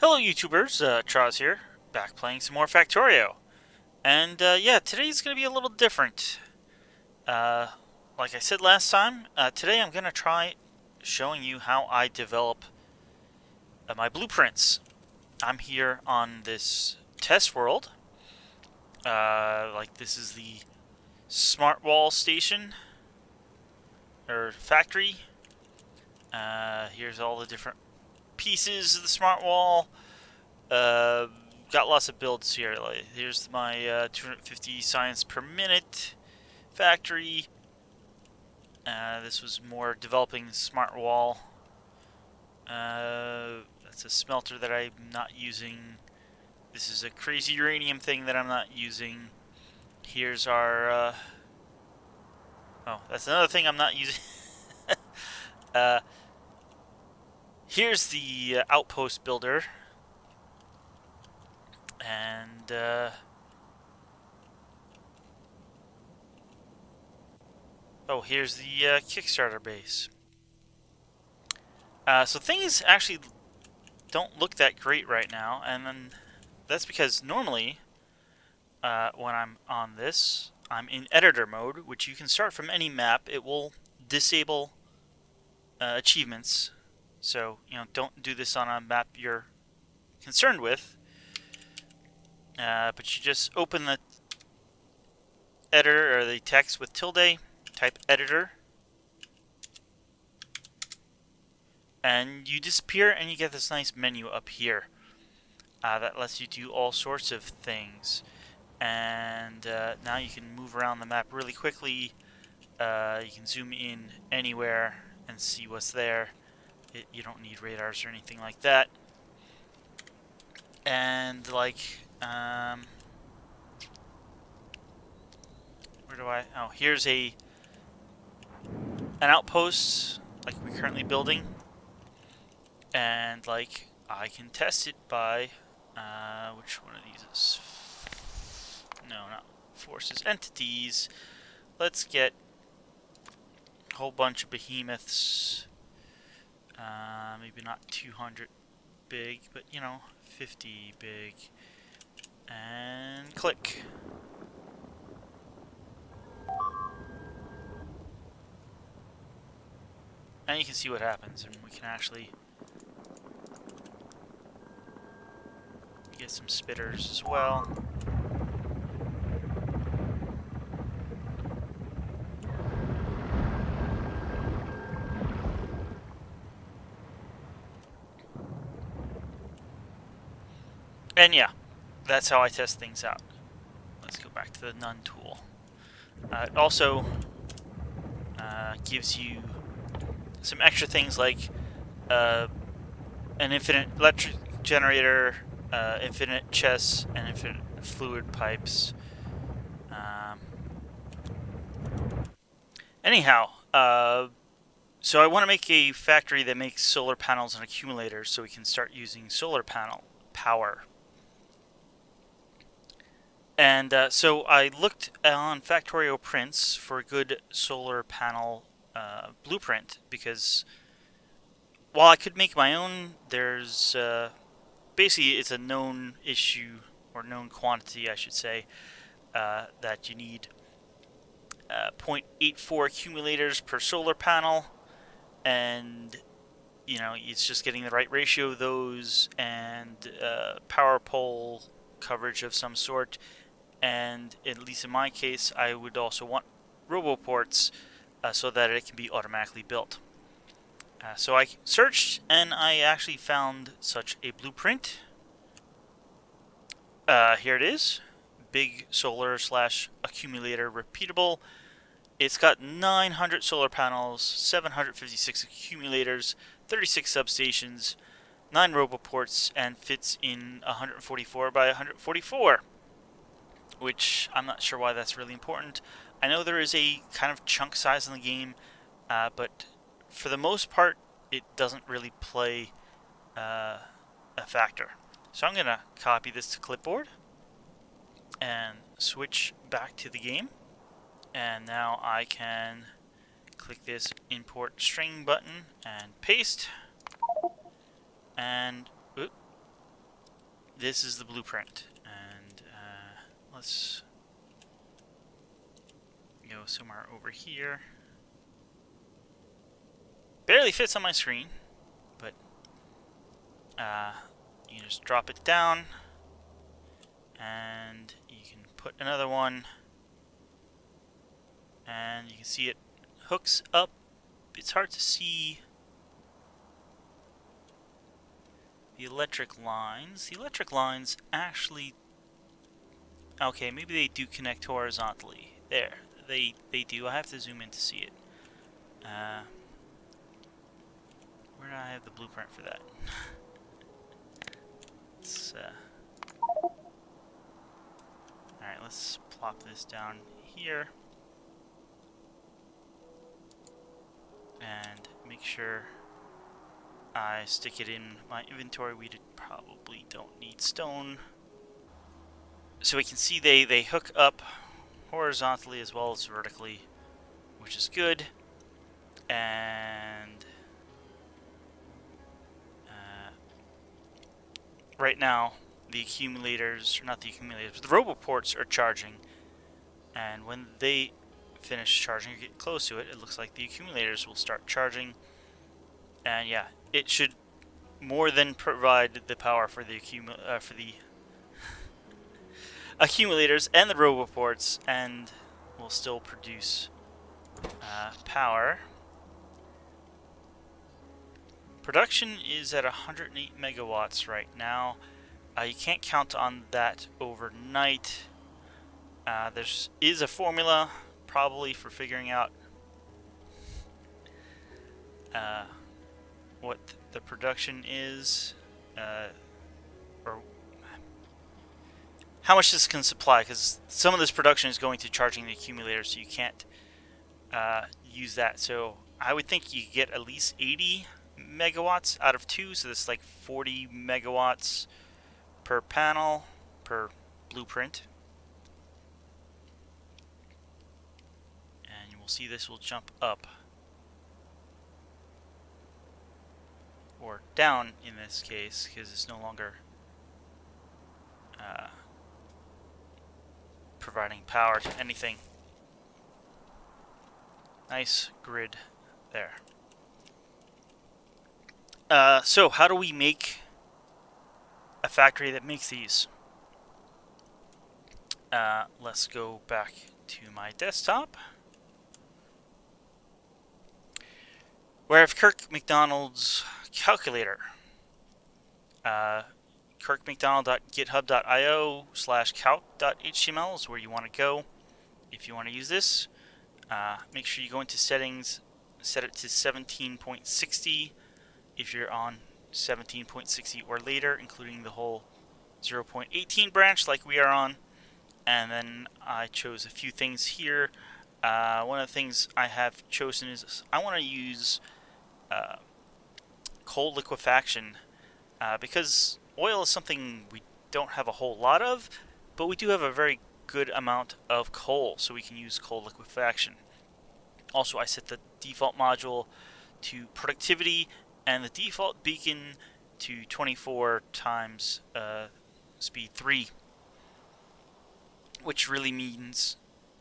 Hello YouTubers, Traz here, back playing some more Factorio. And yeah, today's going to be a little different. Uh, like I said last time, today I'm going to try showing you how I develop my blueprints. I'm here on this test world. Like this is the smart wall station, or factory. Here's all the different pieces of the smart wall. Uh, got lots of builds here. Like, here's my 250 science per minute factory. This was more developing smart wall. That's a smelter that I'm not using. This is a crazy uranium thing that I'm not using. Here's our... oh, that's another thing I'm not using. uh, Here's the outpost builder. And... oh, here's the Kickstarter base. So things actually don't look that great right now, and then that's because normally when I'm on this, I'm in editor mode, which you can start from any map. It will disable achievements, so don't do this on a map you're concerned with. But you just open the editor or the text with tilde, type editor, and you disappear, and you get this nice menu up here that lets you do all sorts of things. And now you can move around the map really quickly. You can zoom in anywhere and see what's there. You don't need radars or anything like that. And like, where do I? Oh, here's an outpost like we're currently building, and like I can test it by which one of these is? No, not forces, entities. Let's get a whole bunch of behemoths. Maybe not 200 big, but 50 big. And click. And you can see what happens, and we can actually get some spitters as well. And yeah, that's how I test things out. Let's go back to the none tool. It also gives you some extra things like an infinite electric generator, infinite chests, and infinite fluid pipes. Anyhow, so I want to make a factory that makes solar panels and accumulators so we can start using solar panel power. And so I looked on Factorio prints for a good solar panel blueprint, because while I could make my own, there's basically it's a known issue, or known quantity I should say, that you need 0.84 accumulators per solar panel, and it's just getting the right ratio of those, and power pole coverage of some sort. And at least in my case, I would also want roboports so that it can be automatically built. So I searched, and I actually found such a blueprint. Here it is. Big solar / accumulator repeatable. It's got 900 solar panels, 756 accumulators, 36 substations, 9 roboports, and fits in 144 by 144. Which I'm not sure why that's really important. I know there is a kind of chunk size in the game, but for the most part, it doesn't really play a factor. So I'm going to copy this to clipboard and switch back to the game. And now I can click this import string button and paste. And this is the blueprint. And let's go somewhere over here. Barely fits on my screen, but you can just drop it down, and you can put another one, and you can see it hooks up. It's hard to see the electric lines. The electric lines actually, okay, maybe they do connect horizontally. There, they do. I have to zoom in to see it. Where do I have the blueprint for that? Alright, let's plop this down here. And make sure I stick it in my inventory. We probably don't need stone. So we can see they hook up horizontally as well as vertically, which is good. And right now, the accumulators, not the accumulators, but the roboports are charging. And when they finish charging or get close to it, it looks like the accumulators will start charging. And yeah, it should more than provide the power for the accumulators and the roboports, and will still produce power. Production is at 108 megawatts right now. You can't count on that overnight. There is a formula probably for figuring out what the production is, or how much this can supply, because some of this production is going to charging the accumulator, so you can't use that. So I would think you get at least 80 megawatts out of 2, so that's like 40 megawatts per panel, per blueprint. And you will see this will jump up, or down in this case, because it's no longer providing power to anything. Nice grid there. So how do we make a factory that makes these? Let's go back to my desktop, where I have Kirk McDonald's calculator. kirkmcdonald.github.io/calc.html is where you want to go if you want to use this. Make sure you go into settings, set it to 17.60 if you're on 17.60 or later, including the whole 0.18 branch like we are on. And then I chose a few things here. One of the things I have chosen is I want to use coal liquefaction, because oil is something we don't have a whole lot of, but we do have a very good amount of coal, so we can use coal liquefaction. Also, I set the default module to productivity and the default beacon to 24 times speed 3, which really means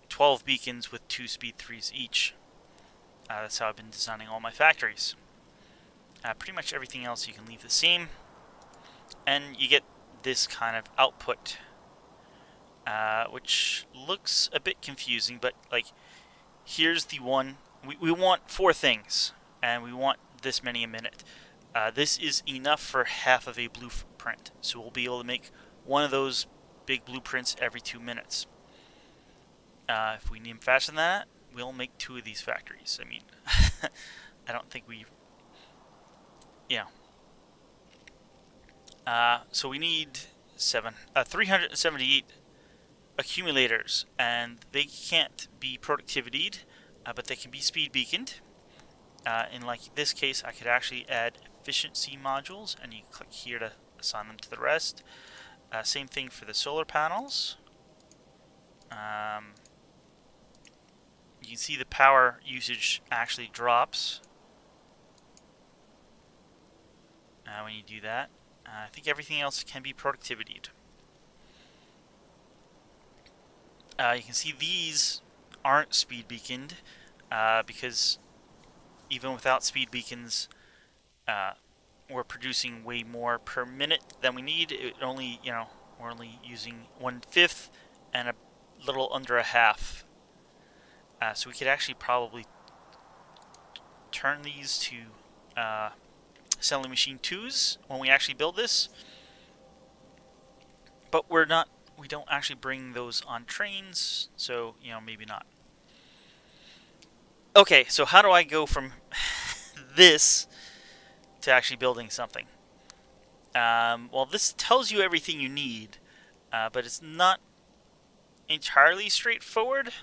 12 beacons with 2 speed 3s each. That's how I've been designing all my factories. Pretty much everything else you can leave the same, and you get this kind of output, which looks a bit confusing, but like, here's the one. We want 4 things, and we want this many a minute. This is enough for half of a blueprint, so we'll be able to make one of those big blueprints every 2 minutes. If we need them faster than that, we'll make 2 of these factories. I mean, I don't think we... Yeah. So we need 378 accumulators, and they can't be productivitied, but they can be speed beaconed. In like this case, I could actually add efficiency modules, and you click here to assign them to the rest. Same thing for the solar panels. You can see the power usage actually drops when you do that. I think everything else can be productivityed. You can see these aren't speed beaconed because even without speed beacons, uh, we're producing way more per minute than we need. It only, we're only using 1/5 and a little under a half. So we could actually probably turn these to assembly machine 2s when we actually build this. But we don't actually bring those on trains, so, maybe not. Okay, so how do I go from this to actually building something? Well, this tells you everything you need, but it's not entirely straightforward.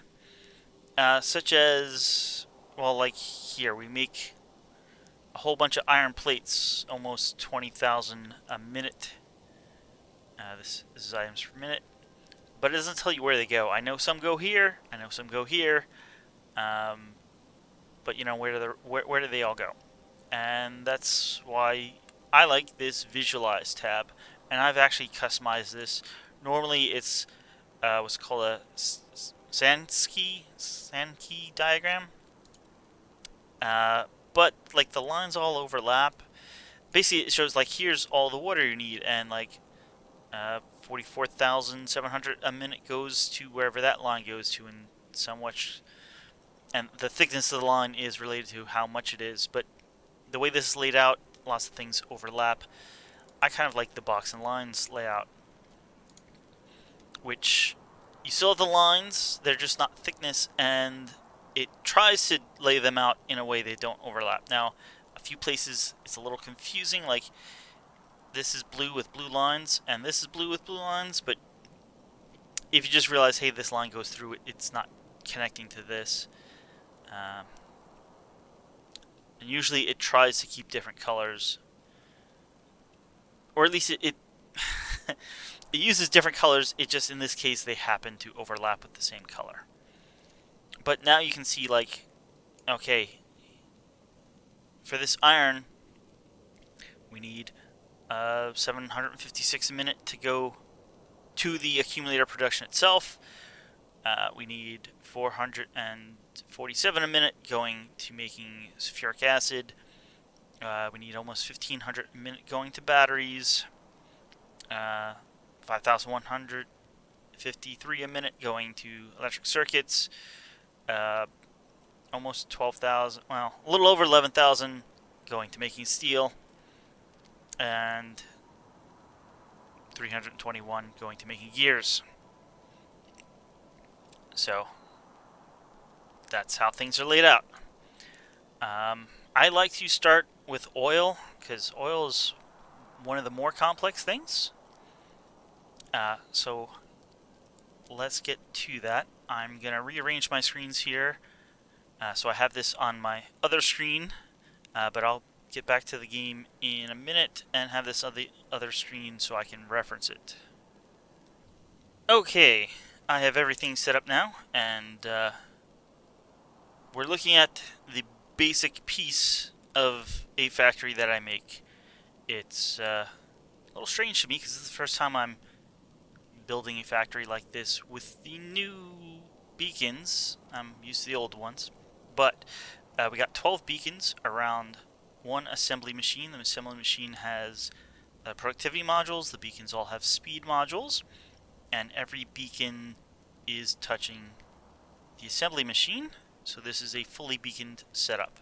Such as, well, like here, we make a whole bunch of iron plates, almost 20,000 a minute. This is items per minute, but it doesn't tell you where they go. I know some go here, I know some go here, but where do they all go? And that's why I like this visualize tab, and I've actually customized this. Normally, it's what's called a Sankey diagram, but like the lines all overlap. Basically, it shows like here's all the water you need, and like 44,700 a minute goes to wherever that line goes to, and so much. And the thickness of the line is related to how much it is. But the way this is laid out, lots of things overlap. I kind of like the box and lines layout, which you still have the lines, they're just not thickness, and it tries to lay them out in a way they don't overlap. Now, a few places it's a little confusing, like this is blue with blue lines, and this is blue with blue lines, but if you just realize, hey, this line goes through it, it's not connecting to this. And usually it tries to keep different colors, or at least it it uses different colors. It just, in this case, they happen to overlap with the same color. But now you can see, like, okay, for this iron, we need 756 a minute to go to the accumulator production itself. We need 447 a minute going to making sulfuric acid. We need almost 1,500 a minute going to batteries. 5,153 a minute going to electric circuits. Almost 12,000, well, a little over 11,000 going to making steel. And 321 going to making gears. So that's how things are laid out. I like to start with oil because oil is one of the more complex things. So let's get to that. I'm going to rearrange my screens here. So I have this on my other screen, but I'll get back to the game in a minute and have this on the other screen so I can reference it. Okay, I have everything set up now, and we're looking at the basic piece of a factory that I make. It's a little strange to me because this is the first time I'm building a factory like this with the new beacons. I'm used to the old ones, but we got 12 beacons around one assembly machine. The assembly machine has productivity modules. The beacons all have speed modules, and every beacon is touching the assembly machine. So this is a fully beaconed setup.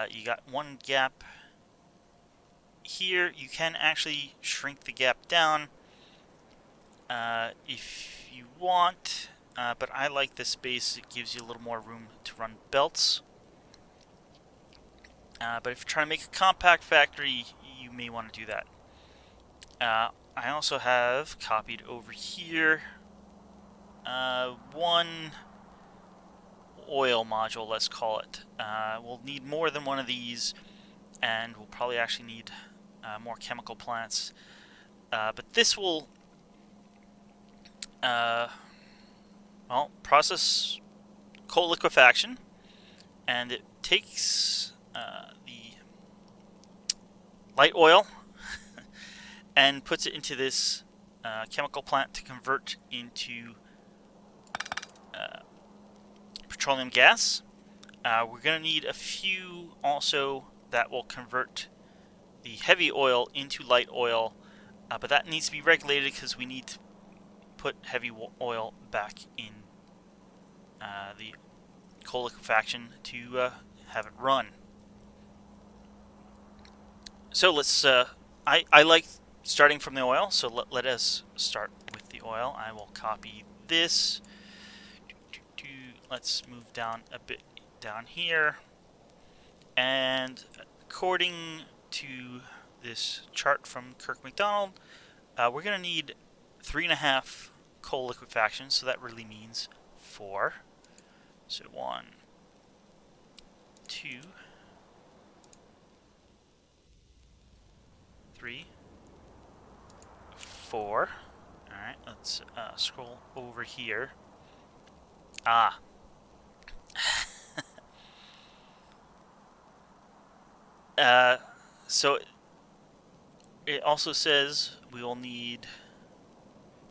You got one gap here. You can actually shrink the gap down if you want, but I like this space. It gives you a little more room to run belts. But if you're trying to make a compact factory, you may want to do that. I also have copied over here one oil module, let's call it. We'll need more than one of these, and we'll probably actually need more chemical plants. But this will process coal liquefaction, and it takes the light oil and puts it into this chemical plant to convert into petroleum gas. We're going to need a few also that will convert the heavy oil into light oil, but that needs to be regulated because we need to put heavy oil back in the coal liquefaction to have it run. So let's, I like starting from the oil, so let us start with the oil. I will copy this. Let's move down a bit down here. And according to this chart from Kirk McDonald, we're going to need 3.5 coal liquefaction, so that really means 4. So 1, 2, 3, 4. Alright, let's scroll over here. Ah. So it also says we will need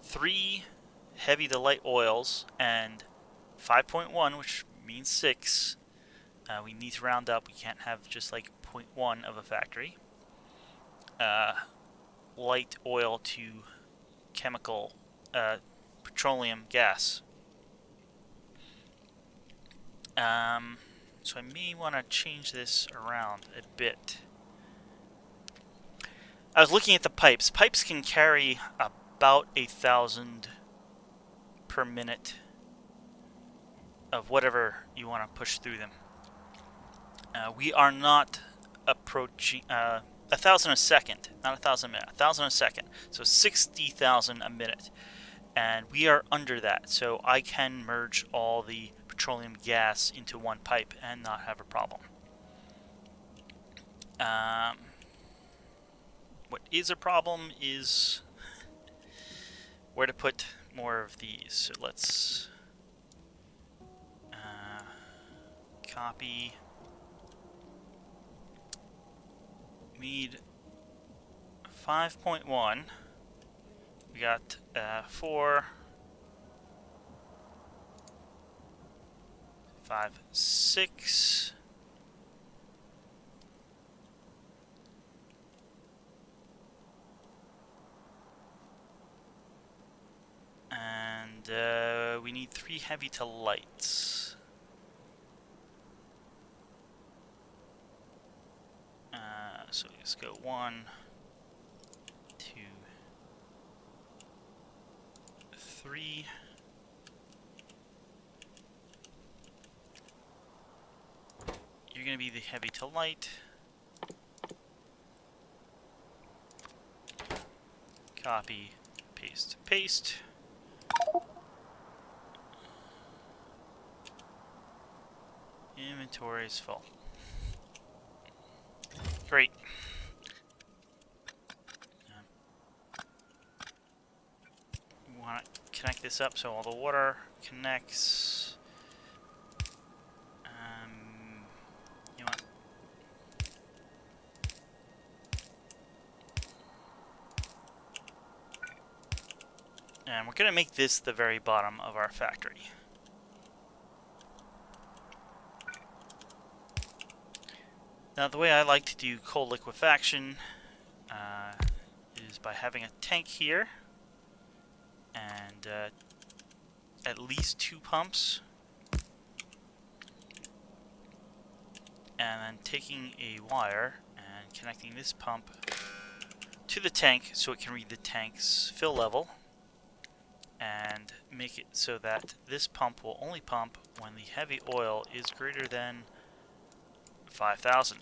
3 heavy to light oils and 5.1, which means 6. We need to round up. We can't have just like 0.1 of a factory. Light oil to chemical petroleum gas. So I may want to change this around a bit. I was looking at the pipes. Pipes can carry about 1,000 per minute of whatever you want to push through them. We are not approaching 1,000 a second, not 1,000 a minute, 1,000 a second. So 60,000 a minute, and we are under that. So I can merge all the petroleum gas into one pipe and not have a problem. What is a problem is where to put more of these. So let's copy. We need 5.1. We got 4, 5, 6. And we need 3 heavy to lights. So let's go 1, 2, 3. You're going to be the heavy to light. Copy, paste, paste. Inventory is full. Great. We want to connect this up so all the water connects. You want and we're going to make this the very bottom of our factory. Now, the way I like to do coal liquefaction is by having a tank here and at least 2 pumps, and then taking a wire and connecting this pump to the tank so it can read the tank's fill level, and make it so that this pump will only pump when the heavy oil is greater than 5,000.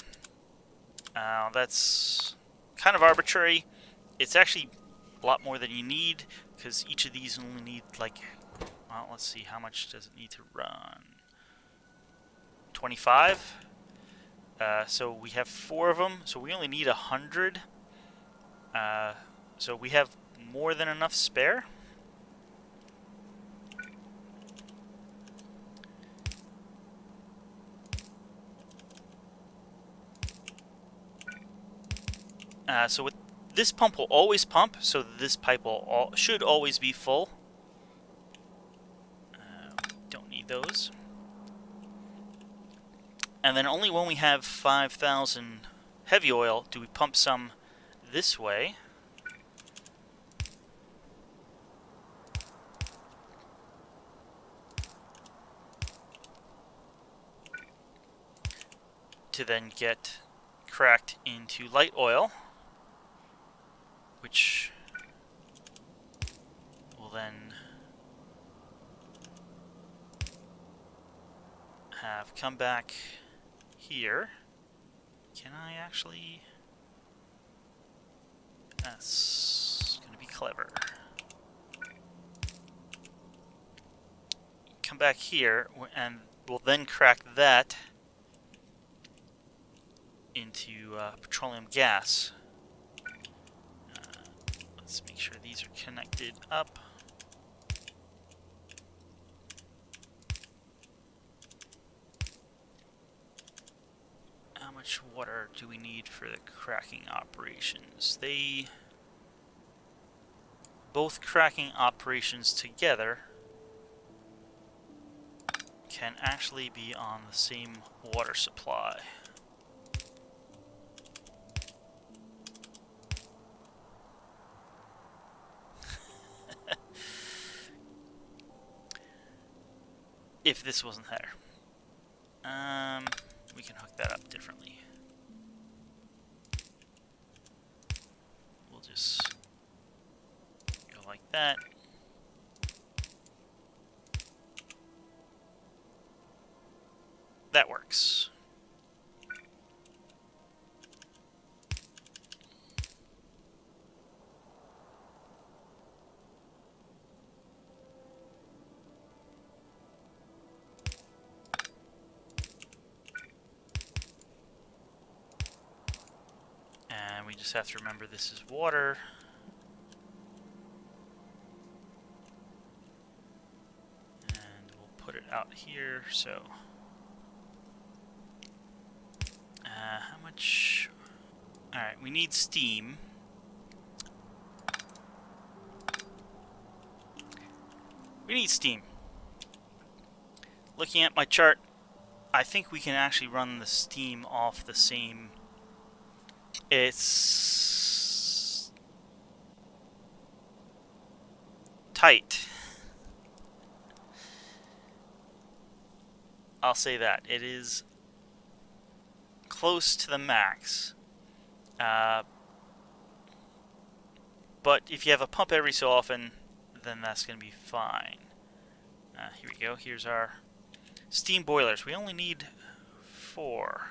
That's kind of arbitrary. It's actually a lot more than you need, because each of these only need like, well, let's see, how much does it need to run? 25. So we have 4 of them, so we only need 100. So we have more than enough spare. So with This pump will always pump, so this pipe will should always be full. Don't need those. And then only when we have 5,000 heavy oil do we pump some this way. To then get cracked into light oil, which will then have come back here. Can I actually? That's going to be clever. Come back here, and we'll then crack that into petroleum gas. Let's make sure these are connected up. How much water do we need for the cracking operations? Both cracking operations together can actually be on the same water supply. If this wasn't there. We can hook that up differently. We'll just go like that. That works. And we just have to remember this is water. And we'll put it out here, so... how much... Alright, we need steam. We need steam. Looking at my chart, I think we can actually run the steam off the same... It's... tight. I'll say that. It is close to the max. But if you have a pump every so often, then that's going to be fine. Here we go. Here's our steam boilers. We only need 4.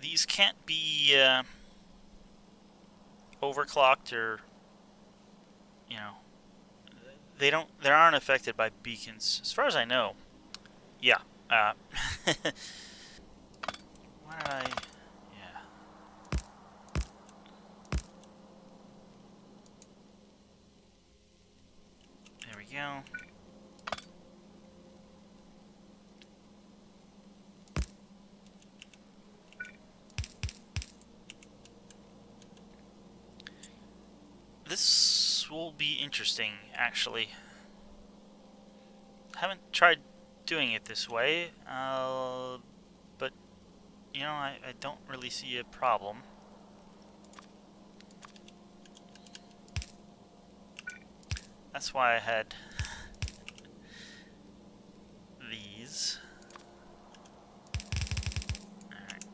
These can't be overclocked, or you know, they aren't affected by beacons, as far as I know. Yeah. Why did I? Yeah. There we go. This will be interesting, actually. Haven't tried doing it this way, but you know, I don't really see a problem. That's why I had these. Alright.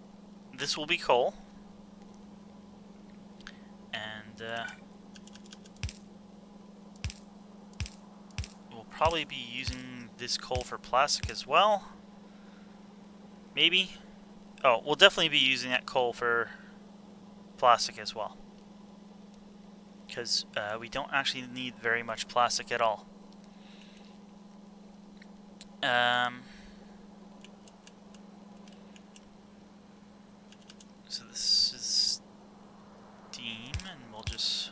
This will be coal. And we'll probably be using this coal for plastic as well. Maybe. Oh, we'll definitely be using that coal for plastic as well. Because we don't actually need very much plastic at all. So this is steam, and we'll just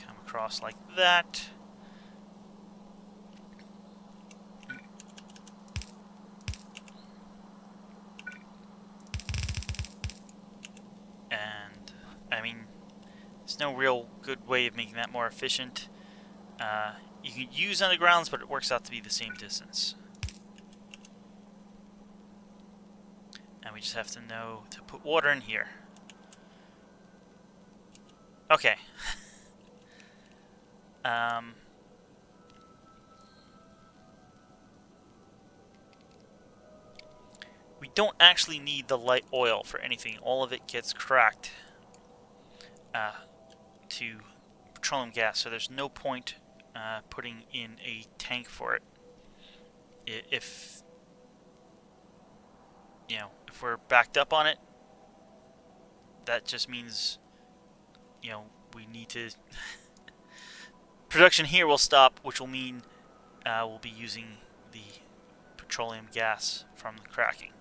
come across like that. There's no real good way of making that more efficient. You can use undergrounds, but it works out to be the same distance. And we just have to know to put water in here. Okay. We don't actually need the light oil for anything. All of it gets cracked to petroleum gas, so there's no point putting in a tank for it. If if we're backed up on it, that just means we need to production here will stop, which will mean we'll be using the petroleum gas from the cracking.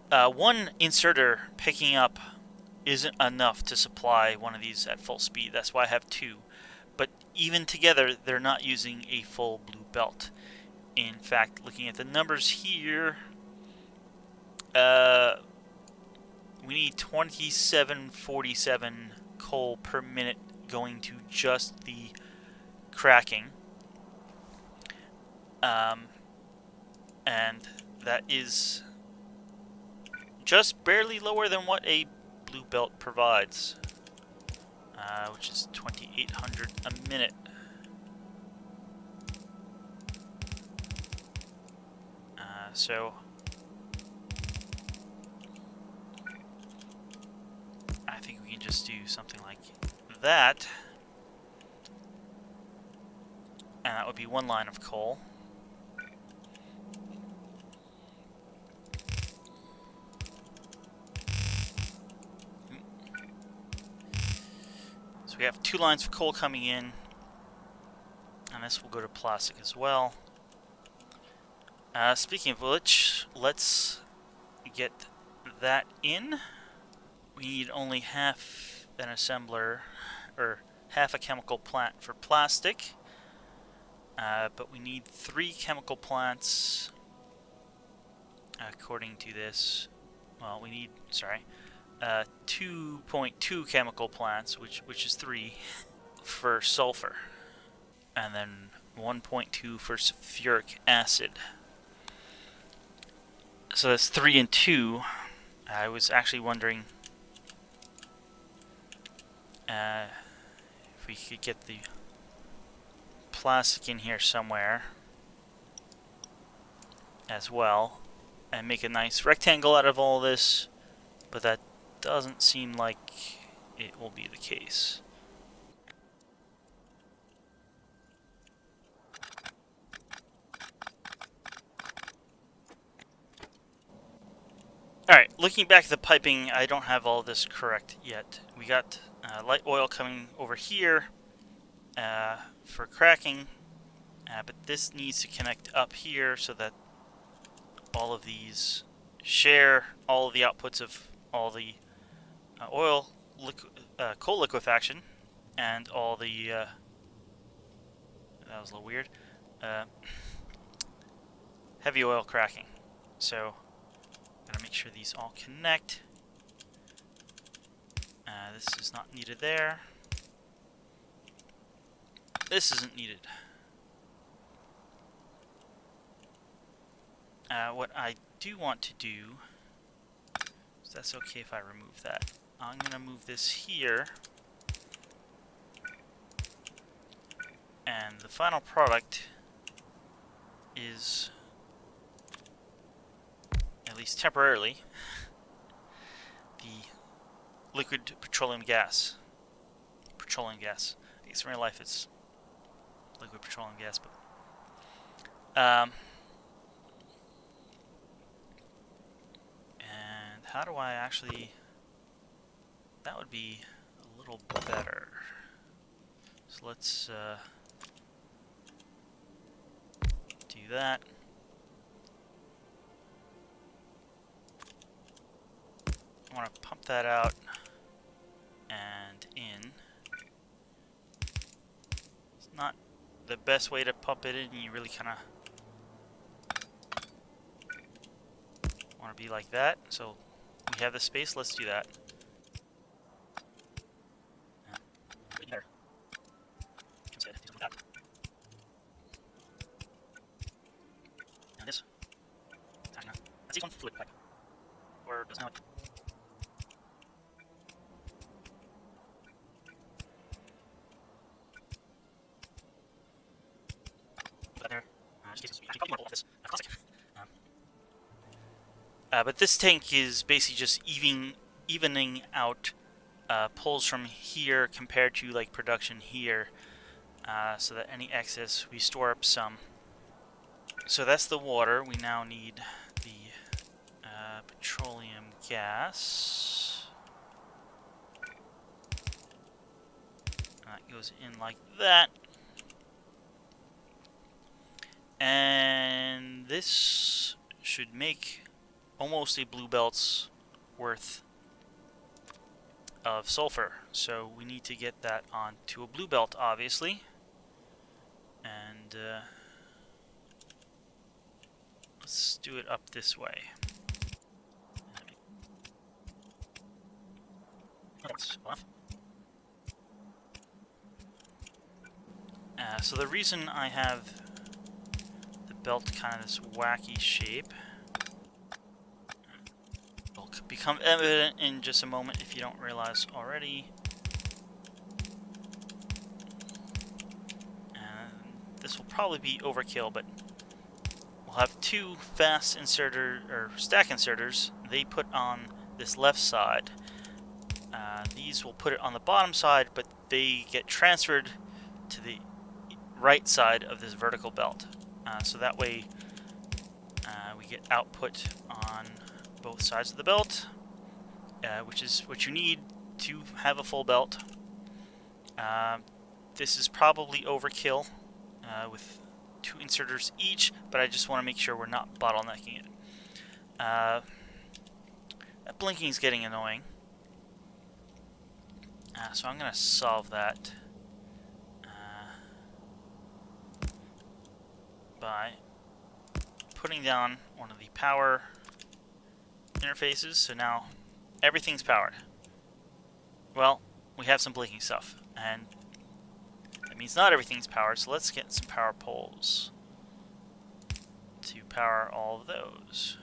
One inserter picking up isn't enough to supply one of these at full speed. That's why I have two. But even together, they're not using a full blue belt. In fact, looking at the numbers here, we need 2747 coal per minute going to just the cracking. And that is just barely lower than what a blue belt provides, which is 2,800 a minute. So I think we can just do something like that, and that would be one line of coal. So we have two lines of coal coming in, and this will go to plastic as well. Speaking of which, let's get that in. We need only half an assembler, or half a chemical plant for plastic, but we need 3 chemical plants according to this. Well, we need, 2.2 chemical plants, which is 3 for sulfur, and then 1.2 for sulfuric acid. So that's 3 and 2. I was actually wondering if we could get the plastic in here somewhere as well and make a nice rectangle out of all this, but that doesn't seem like it will be the case. Alright, looking back at the piping, I don't have all this correct yet. We got light oil coming over here for cracking, but this needs to connect up here so that all of these share all of the outputs of all the coal liquefaction and all the that was a little weird, heavy oil cracking. So gotta make sure these all connect. This is not needed there. This isn't needed. What I do want to do, so that's okay if I remove that. I'm gonna move this here, and the final product is, at least temporarily, the liquid petroleum gas. Petroleum gas. I guess in real life it's liquid petroleum gas, but and how do I actually? That would be a little better. So let's do that. I want to pump that out and in. It's not the best way to pump it in. You really kind of want to be like that. So we have the space. Let's do that. see one fluid pipe. Or does not. Put that there. Just in case, actually, probably more this. Classic. But this tank is basically just evening out pulls from here compared to like production here, so that any excess we store up some. So that's the water. We now need the petroleum gas. That goes in like that. And this should make almost a blue belt's worth of sulfur. So we need to get that onto a blue belt, obviously. And let's do it up this way. That's off. So the reason I have the belt kind of this wacky shape will become evident in just a moment if you don't realize already. And this will probably be overkill, but we'll have two fast inserter or stack inserters. They put on this left side. These will put it on the bottom side, but they get transferred to the right side of this vertical belt. So that way we get output on both sides of the belt, which is what you need to have a full belt. This is probably overkill with two inserters each, but I just want to make sure we're not bottlenecking it. That blinking is getting annoying. So I'm going to solve that by putting down one of the power interfaces. So now everything's powered. Well, we have some blinking stuff, and that means not everything's powered, so let's get some power poles to power all of those.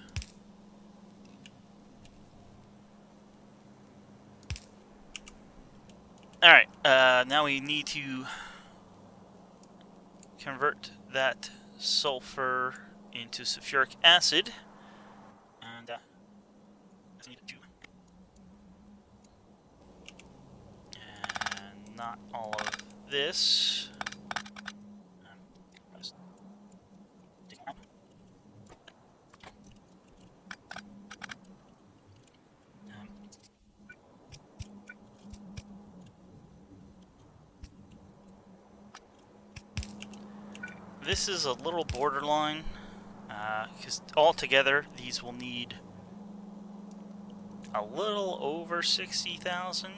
Alright, now we need to convert that sulfur into sulfuric acid, and I need to, and not all of this. This is a little borderline, because altogether these will need a little over 60,000.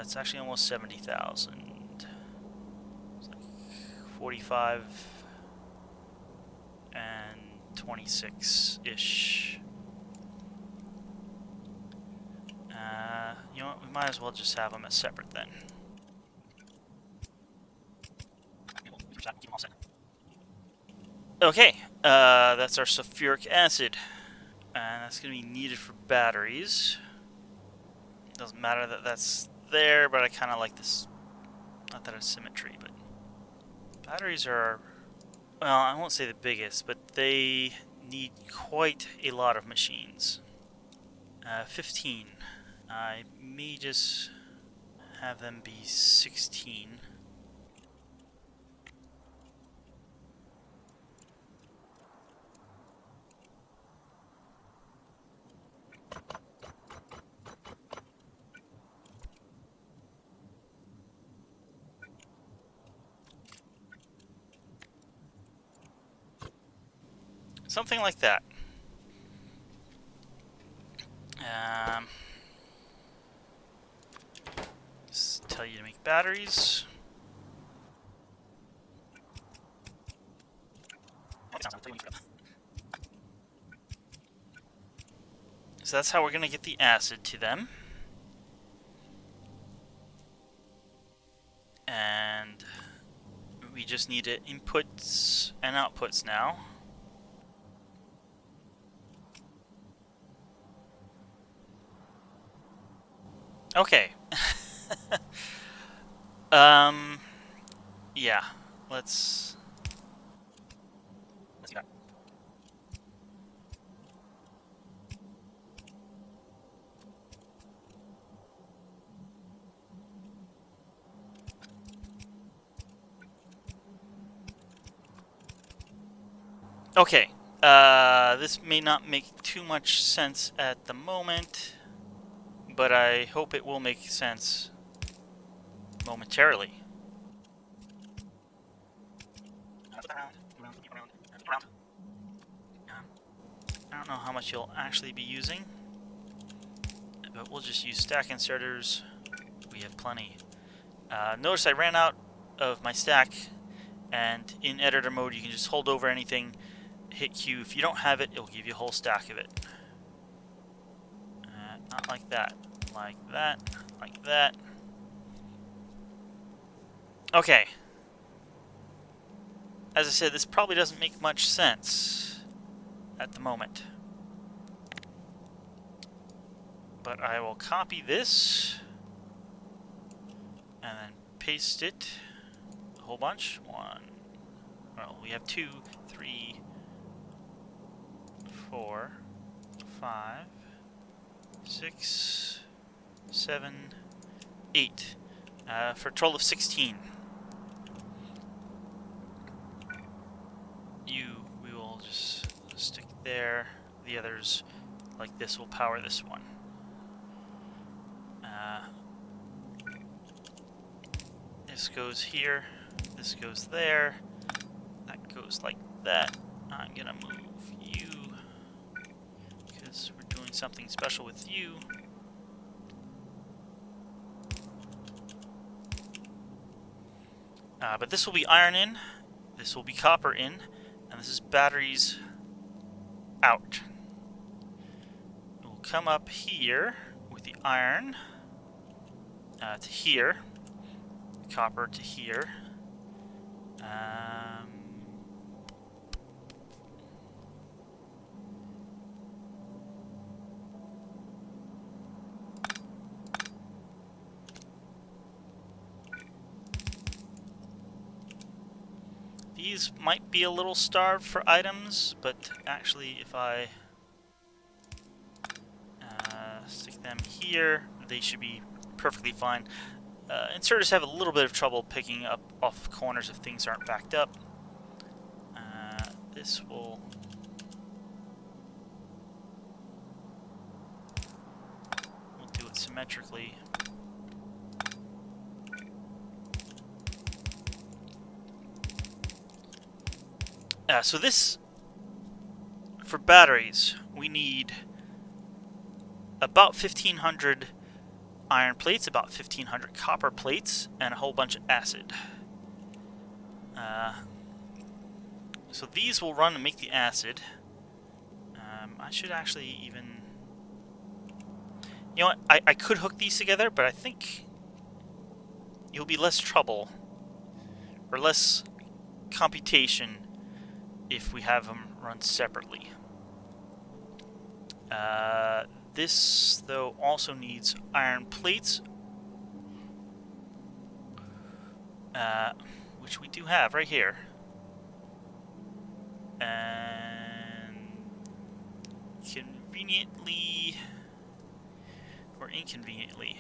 It's actually almost 70,000. It's like 45 and 26-ish. You know what, we might as well just have them as separate then. Okay, that's our sulfuric acid, and that's going to be needed for batteries. Doesn't matter that that's there, but I kind of like this, not that it's symmetry, but batteries are, well, I won't say the biggest, but they need quite a lot of machines. 15. I may just have them be 16. Something like that. Just tell you to make batteries. So that's how we're going to get the acid to them. And We just need inputs and outputs now. Okay. Yeah. Let's do that. Okay. This may not make too much sense at the moment, but I hope it will make sense momentarily. I don't know how much you'll actually be using, but we'll just use stack inserters. We have plenty. Notice I ran out of my stack, and in editor mode you can just hold over anything, hit Q. If you don't have it, it'll give you a whole stack of it. Not like that. Like that. Like that. Okay. As I said, this probably doesn't make much sense at the moment. But I will copy this and then paste it a whole bunch. Well, we have 2, 3, 4, 5, 6, 7, 8. For a total of 16. We will just stick there. The others, like this, will power this one. This goes here. This goes there. That goes like that. I'm gonna move you because we're doing something special with you. But this will be iron in, this will be copper in, and this is batteries out. We'll come up here with the iron to here, copper to here. These might be a little starved for items, but actually if I stick them here, they should be perfectly fine. Inserters have a little bit of trouble picking up off corners if things aren't backed up. This will... We'll do it symmetrically. So this, for batteries, we need about 1,500 iron plates, about 1,500 copper plates, and a whole bunch of acid. So these will run and make the acid. I should actually even... You know what? I could hook these together, but I think it'll be less trouble, or less computation, if we have them run separately. This, though, also needs iron plates, which we do have right here. And conveniently, or inconveniently,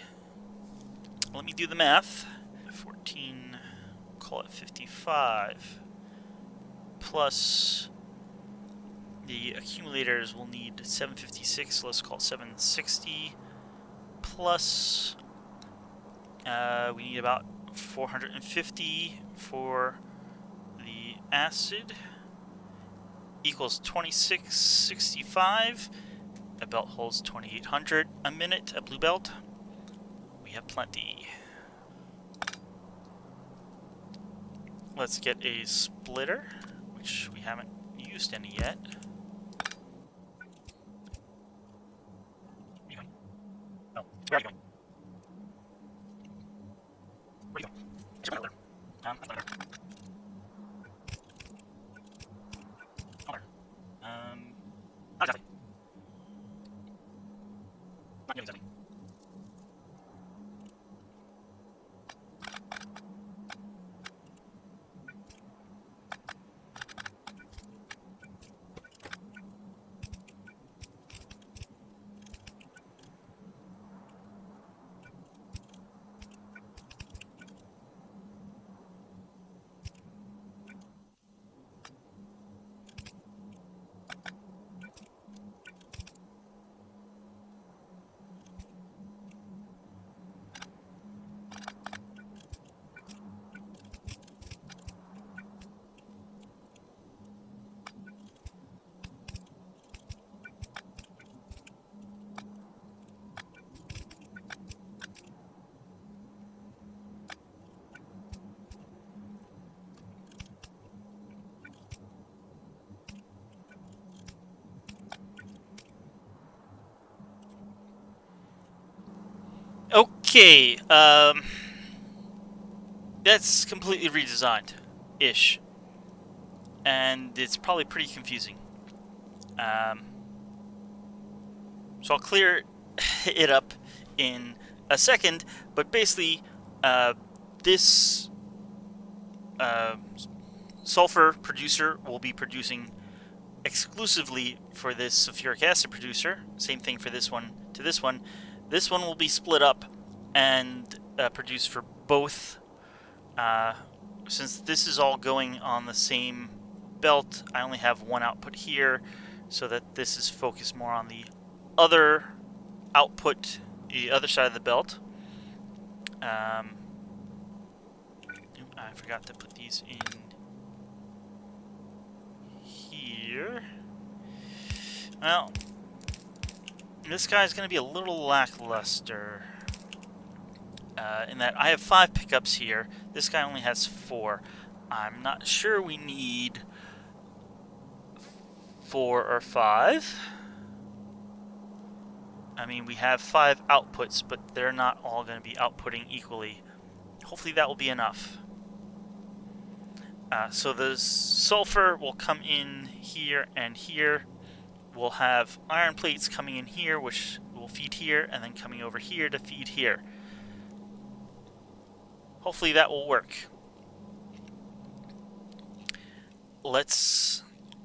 let me do the math. 14, call it 55, plus the accumulators will need 756, so let's call it 760, plus we need about 450 for the acid, equals 2665. A belt holds 2800 a minute, a blue belt. We have plenty. Let's get a splitter, which we haven't used any yet. Where are you going? Oh, where are you going? Where are you going? There's a splitter. Okay, that's completely redesigned-ish, and it's probably pretty confusing. So I'll clear it up in a second, but basically, this sulfur producer will be producing exclusively for this sulfuric acid producer. Same thing for this one to this one. This one will be split up and produced for both. Since this is all going on the same belt, I only have one output here, so that this is focused more on the other output, the other side of the belt. I forgot to put these in here. Well, this guy's going to be a little lackluster in that I have 5 pickups here. This guy only has 4. I'm not sure we need 4 or 5. I mean, we have 5 outputs, but they're not all going to be outputting equally. Hopefully that will be enough. So the sulfur will come in here and here. We'll have iron plates coming in here, which will feed here, and then coming over here to feed here. Hopefully that will work. Let's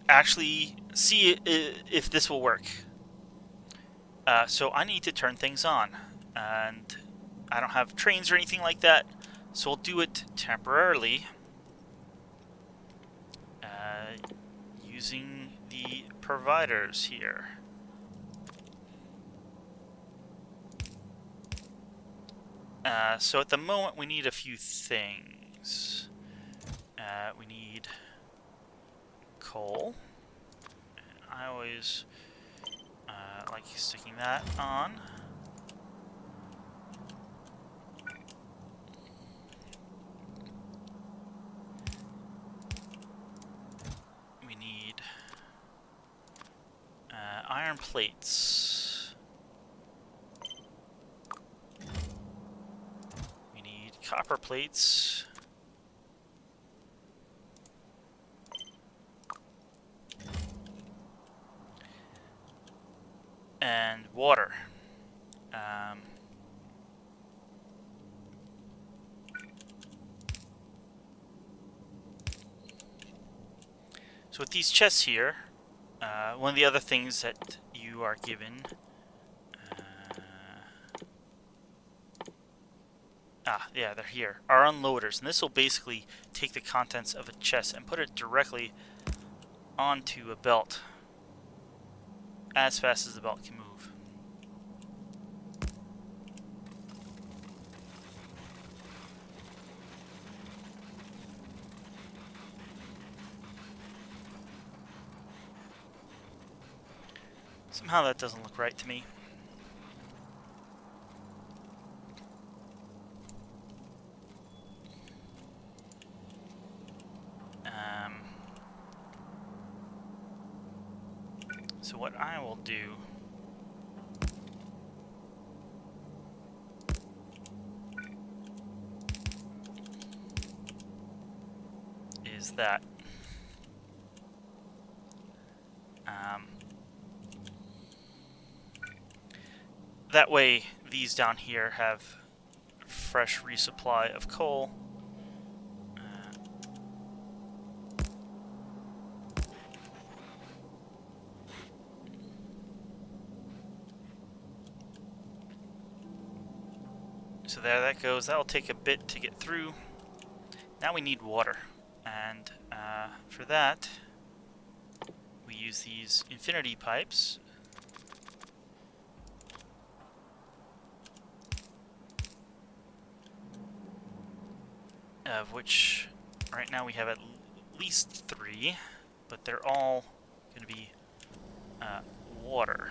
actually see if this will work. So I need to turn things on, and I don't have trains or anything like that, so we'll do it temporarily using the providers here. So at the moment we need a few things. We need coal. And I always like sticking that on. We need iron plates. We need copper plates. And water. So with these chests here, one of the other things that you are given, yeah, they're here, are unloaders, and this will basically take the contents of a chest and put it directly onto a belt as fast as the belt can move. Somehow that doesn't look right to me. So what I will do is that that way these down here have fresh resupply of coal. So there that goes. That'll take a bit to get through. Now we need water, and for that we use these infinity pipes. Of which right now we have at least 3, but they're all going to be water.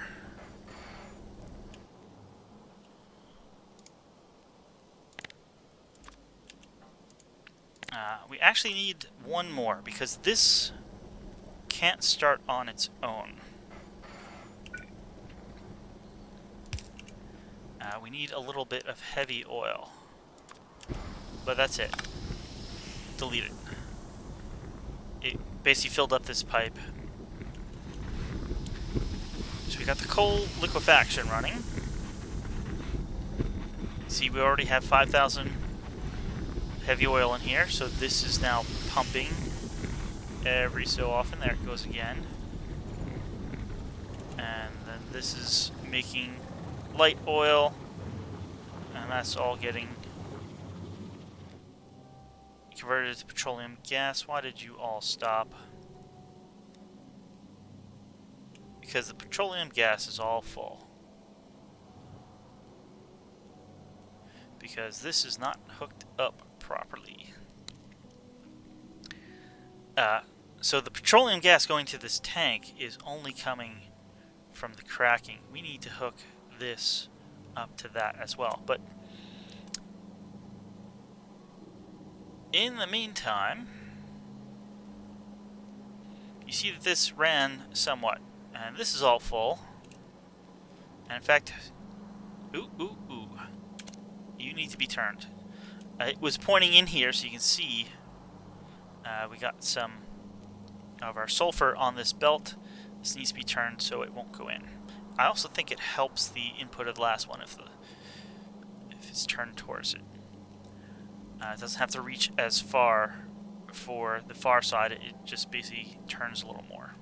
We actually need one more, because this can't start on its own. We need a little bit of heavy oil. But that's it. Delete it. It basically filled up this pipe. So we got the coal liquefaction running. See, we already have 5,000 heavy oil in here, so this is now pumping every so often. There it goes again. And then this is making light oil, and that's all getting converted to petroleum gas. Why did you all stop? Because the petroleum gas is all full. Because this is not hooked up properly. So the petroleum gas going to this tank is only coming from the cracking. We need to hook this up to that as well. But in the meantime, you see that this ran somewhat. And this is all full. And in fact, you need to be turned. It was pointing in here, so you can see we got some of our sulfur on this belt. This needs to be turned so it won't go in. I also think it helps the input of the last one if it's turned towards it. It doesn't have to reach as far for the far side. It just basically turns a little more.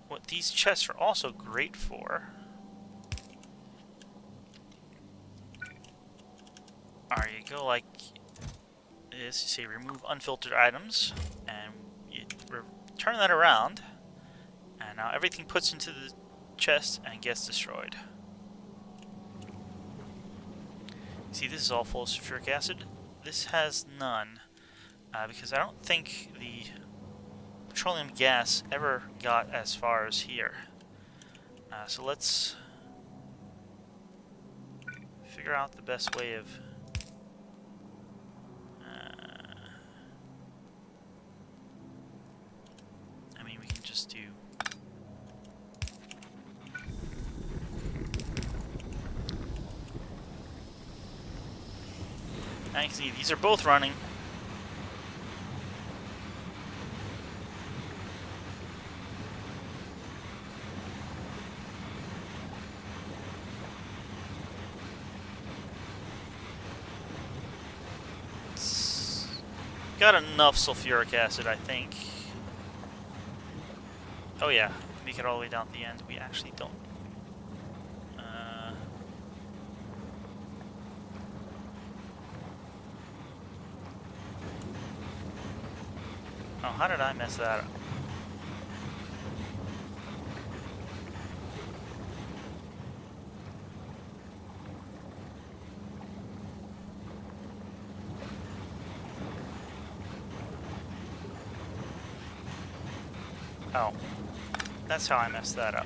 What these chests are also great for are you go like this, you say remove unfiltered items, and you turn that around, and now everything puts into the chest and gets destroyed. See, this is all full of sulfuric acid. This has none, because I don't think the petroleum gas ever got as far as here. So let's figure out the best way of I mean, we can just do now you can see these are both running. Got enough sulfuric acid, I think. Oh yeah, make it all the way down at the end. We actually don't. Oh, how did I mess that up? Oh, that's how I messed that up.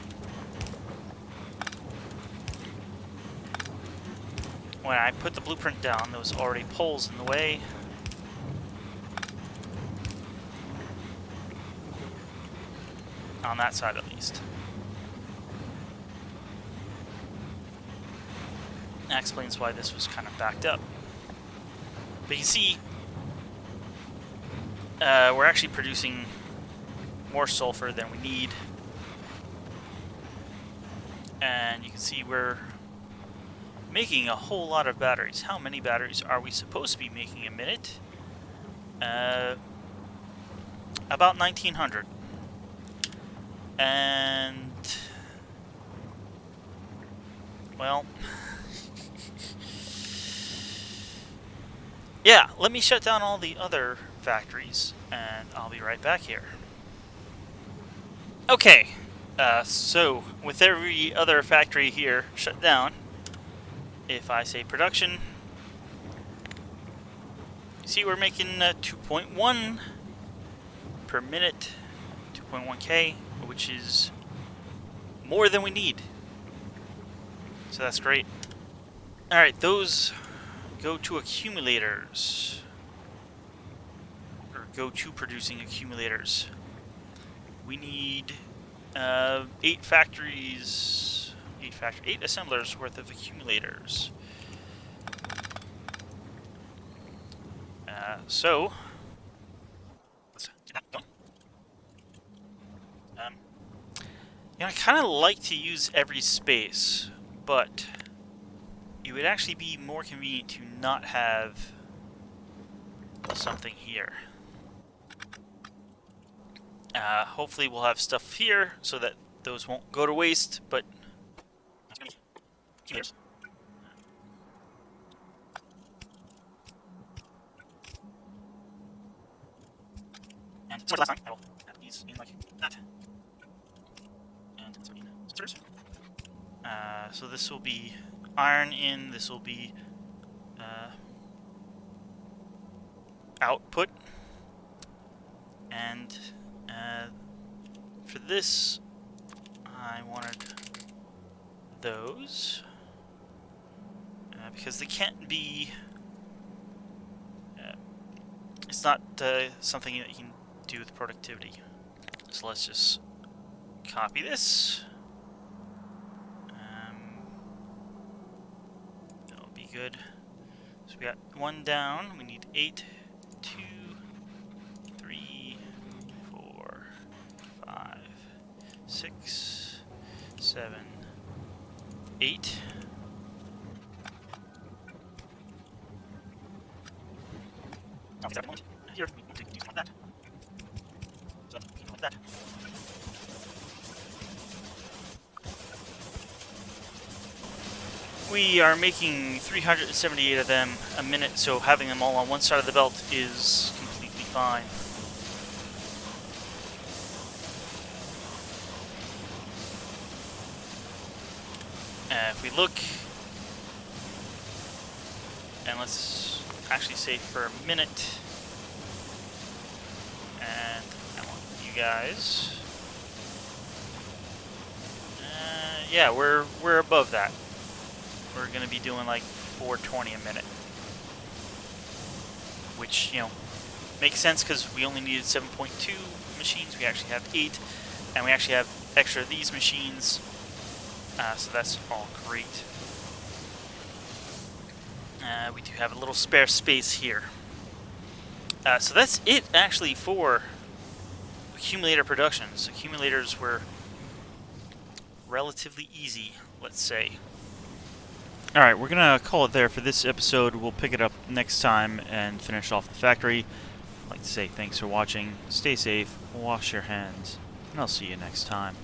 When I put the blueprint down, there was already poles in the way. On that side, at least. That explains why this was kind of backed up. But you can see, we're actually producing more sulfur than we need. And you can see we're making a whole lot of batteries. How many batteries are we supposed to be making a minute? About 1,900. And well, yeah, let me shut down all the other factories and I'll be right back here. Okay, so with every other factory here shut down, if I say production, see we're making 2.1 per minute, 2.1K, which is more than we need. So that's great. Alright, those go to accumulators, or go to producing accumulators. We need 8 factories 8 assemblers worth of accumulators. So let's get that going. I kind of like to use every space, but it would actually be more convenient to not have something here. Hopefully we'll have stuff here so that those won't go to waste, but that's gonna be accumulators. And so last time I will have these in like that. And so in scissors. So this will be iron in, this will be output, and for this I wanted those because they can't be it's not something that you can do with productivity. So let's just copy this. That'll be good. So we got one down. We need 8, 2, 3, 4, 5, 6, 7, 8. Here, we want to do something like that. So, like that. We are making 378 of them a minute, so having them all on one side of the belt is completely fine. If we look, and let's actually say for a minute, and I want you guys. Yeah, we're above that. We're going to be doing like 420 a minute, which, you know, makes sense because we only needed 7.2 machines. We actually have 8, and we actually have extra of these machines, so that's all great. We do have a little spare space here. So that's it actually for accumulator productions. Accumulators were relatively easy, let's say. Alright, we're gonna call it there for this episode. We'll pick it up next time and finish off the factory. I'd like to say thanks for watching, stay safe, wash your hands, and I'll see you next time.